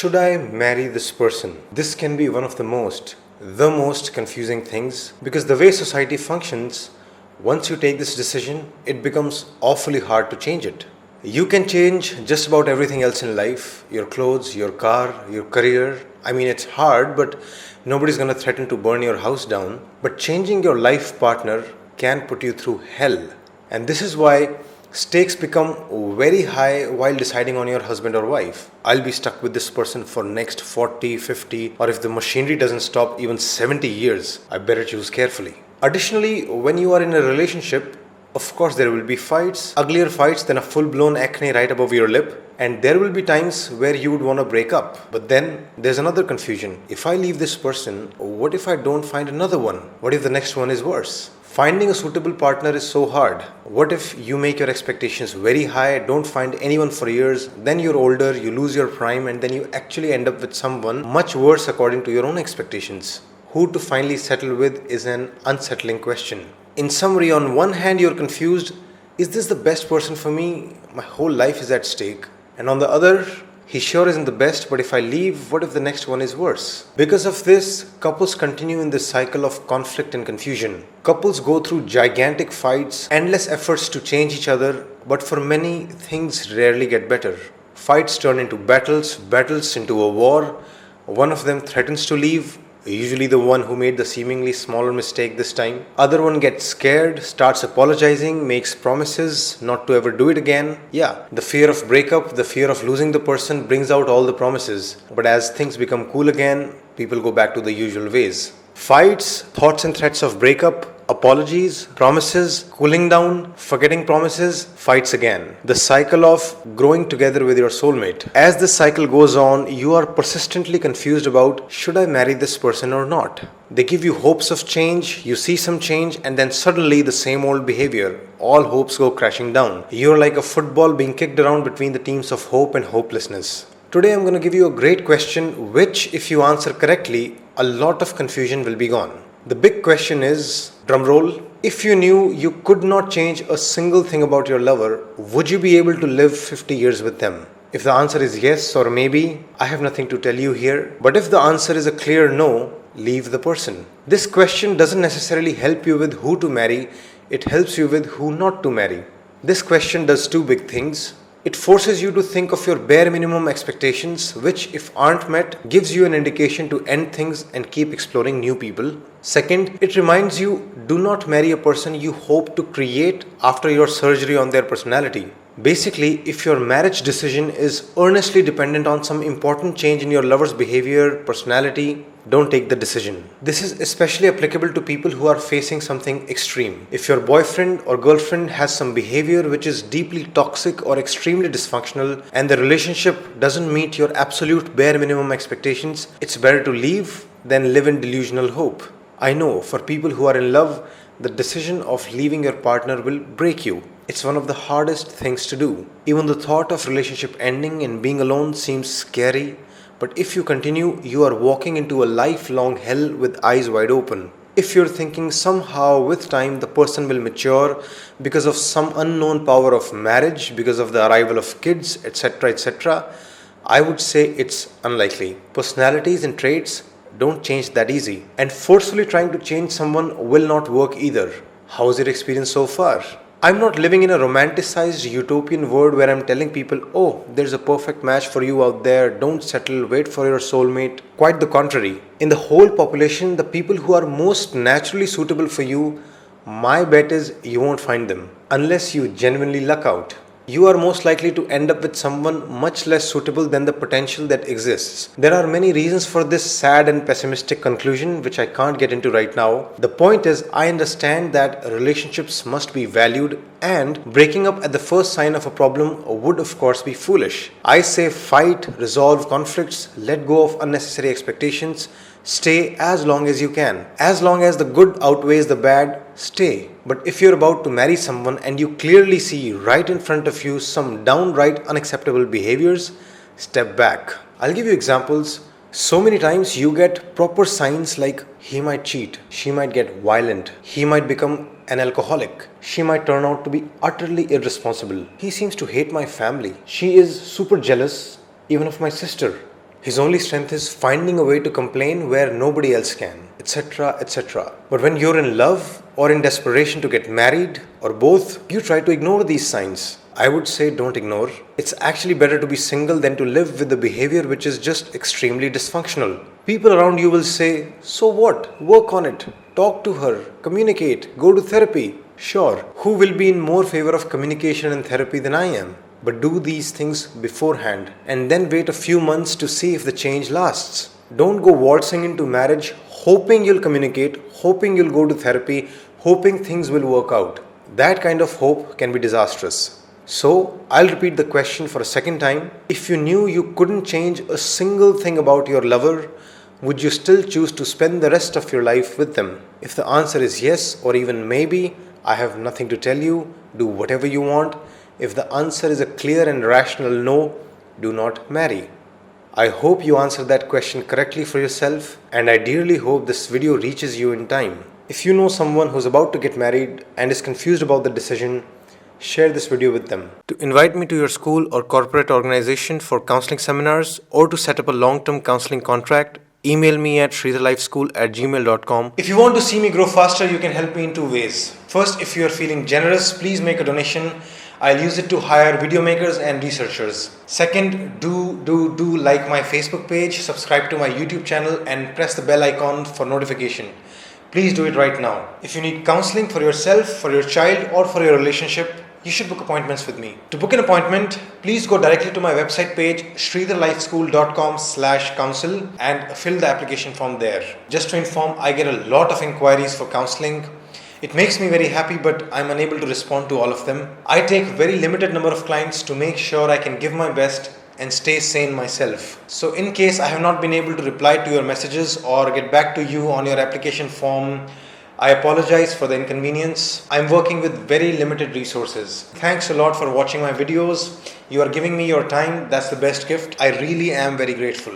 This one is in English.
Should I marry this person? This can be one of the most confusing things because the way society functions, once you take this decision, it becomes awfully hard to change it. You can change just about everything else in life, your clothes, your car, your career. I mean, it's hard, but nobody's gonna threaten to burn your house down. But changing your life partner can put you through hell. And this is why stakes become very high while deciding on your husband or wife. I'll be stuck with this person for next 40, 50, or if the machinery doesn't stop, even 70 years. I better choose carefully. Additionally, when you are in a relationship, of course there will be fights, uglier fights than a full-blown acne right above your lip. And there will be times where you would want to break up. But then there's another confusion. If I leave this person, what if I don't find another one? What if the next one is worse? Finding a suitable partner is so hard. What if you make your expectations very high, don't find anyone for years, then you're older, you lose your prime, and then you actually end up with someone much worse according to your own expectations? Who to finally settle with is an unsettling question. In summary, on one hand, you're confused, is this the best person for me? My whole life is at stake. And on the other, he sure isn't the best, but if I leave, what if the next one is worse? Because of this, couples continue in this cycle of conflict and confusion. Couples go through gigantic fights, endless efforts to change each other, but for many, things rarely get better. Fights turn into battles, battles into a war. One of them threatens to leave, usually the one who made the seemingly smaller mistake this time. Other one gets scared, starts apologizing, makes promises not to ever do it again. Yeah, the fear of breakup, the fear of losing the person brings out all the promises. But as things become cool again, people go back to the usual ways. Fights, thoughts and threats of breakup, apologies, promises, cooling down, forgetting promises, fights again. The cycle of growing together with your soulmate. As this cycle goes on, you are persistently confused about, should I marry this person or not? They give you hopes of change, you see some change, and then suddenly the same old behavior. All hopes go crashing down. You're like a football being kicked around between the teams of hope and hopelessness. Today I'm going to give you a great question which, if you answer correctly, a lot of confusion will be gone. The big question is, drumroll, if you knew you could not change a single thing about your lover, would you be able to live 50 years with them? If the answer is yes or maybe, I have nothing to tell you here. But if the answer is a clear no, leave the person. This question doesn't necessarily help you with who to marry, it helps you with who not to marry. This question does two big things. It forces you to think of your bare minimum expectations, which, if aren't met, gives you an indication to end things and keep exploring new people. Second, it reminds you, do not marry a person you hope to create after your surgery on their personality. Basically, if your marriage decision is earnestly dependent on some important change in your lover's behavior, personality, don't take the decision. This is especially applicable to people who are facing something extreme. If your boyfriend or girlfriend has some behavior which is deeply toxic or extremely dysfunctional and the relationship doesn't meet your absolute bare minimum expectations, it's better to leave than live in delusional hope. I know, for people who are in love, the decision of leaving your partner will break you. It's one of the hardest things to do. Even the thought of relationship ending and being alone seems scary, but if you continue, you are walking into a lifelong hell with eyes wide open. If you're thinking somehow with time the person will mature because of some unknown power of marriage, because of the arrival of kids, etc., I would say it's unlikely. Personalities and traits don't change that easy. And forcefully trying to change someone will not work either. How's your experience so far? I'm not living in a romanticized utopian world where I'm telling people, oh, there's a perfect match for you out there, don't settle, wait for your soulmate. Quite the contrary. In the whole population, the people who are most naturally suitable for you, my bet is you won't find them unless you genuinely luck out. You are most likely to end up with someone much less suitable than the potential that exists. There are many reasons for this sad and pessimistic conclusion, which I can't get into right now. The point is, I understand that relationships must be valued, and breaking up at the first sign of a problem would of course be foolish. I say fight, resolve conflicts, let go of unnecessary expectations, stay as long as you can. As long as the good outweighs the bad, stay. But if you're about to marry someone and you clearly see right in front of you some downright unacceptable behaviors, step back. I'll give you examples. So many times you get proper signs like he might cheat, she might get violent, he might become an alcoholic, she might turn out to be utterly irresponsible, he seems to hate my family, she is super jealous even of my sister. His only strength is finding a way to complain where nobody else can, etc., etc. But when you're in love or in desperation to get married, or both, you try to ignore these signs. I would say don't ignore. It's actually better to be single than to live with the behavior which is just extremely dysfunctional. People around you will say, so what? Work on it. Talk to her. Communicate. Go to therapy. Sure, who will be in more favor of communication and therapy than I am? But do these things beforehand and then wait a few months to see if the change lasts. Don't go waltzing into marriage hoping you'll communicate, hoping you'll go to therapy, hoping things will work out. That kind of hope can be disastrous. So, I'll repeat the question for a second time. If you knew you couldn't change a single thing about your lover, would you still choose to spend the rest of your life with them? If the answer is yes or even maybe, I have nothing to tell you. Do whatever you want. If the answer is a clear and rational no, do not marry. I hope you answered that question correctly for yourself, and I dearly hope this video reaches you in time. If you know someone who's about to get married and is confused about the decision, share this video with them. To invite me to your school or corporate organization for counseling seminars or to set up a long-term counseling contract, email me at sridharlifeschool@gmail.com. If you want to see me grow faster, you can help me in two ways. First, if you are feeling generous, please make a donation. I'll use it to hire video makers and researchers. Second, do like my Facebook page, subscribe to my YouTube channel, and press the bell icon for notification. Please do it right now. If you need counseling for yourself, for your child, or for your relationship, you should book appointments with me. To book an appointment, please go directly to my website page, sridharlifeschool.com/counsel, and fill the application form there. Just to inform, I get a lot of inquiries for counseling. It makes me very happy, but I'm unable to respond to all of them. I take very limited number of clients to make sure I can give my best and stay sane myself. So in case I have not been able to reply to your messages or get back to you on your application form, I apologize for the inconvenience. I'm working with very limited resources. Thanks a lot for watching my videos. You are giving me your time. That's the best gift. I really am very grateful.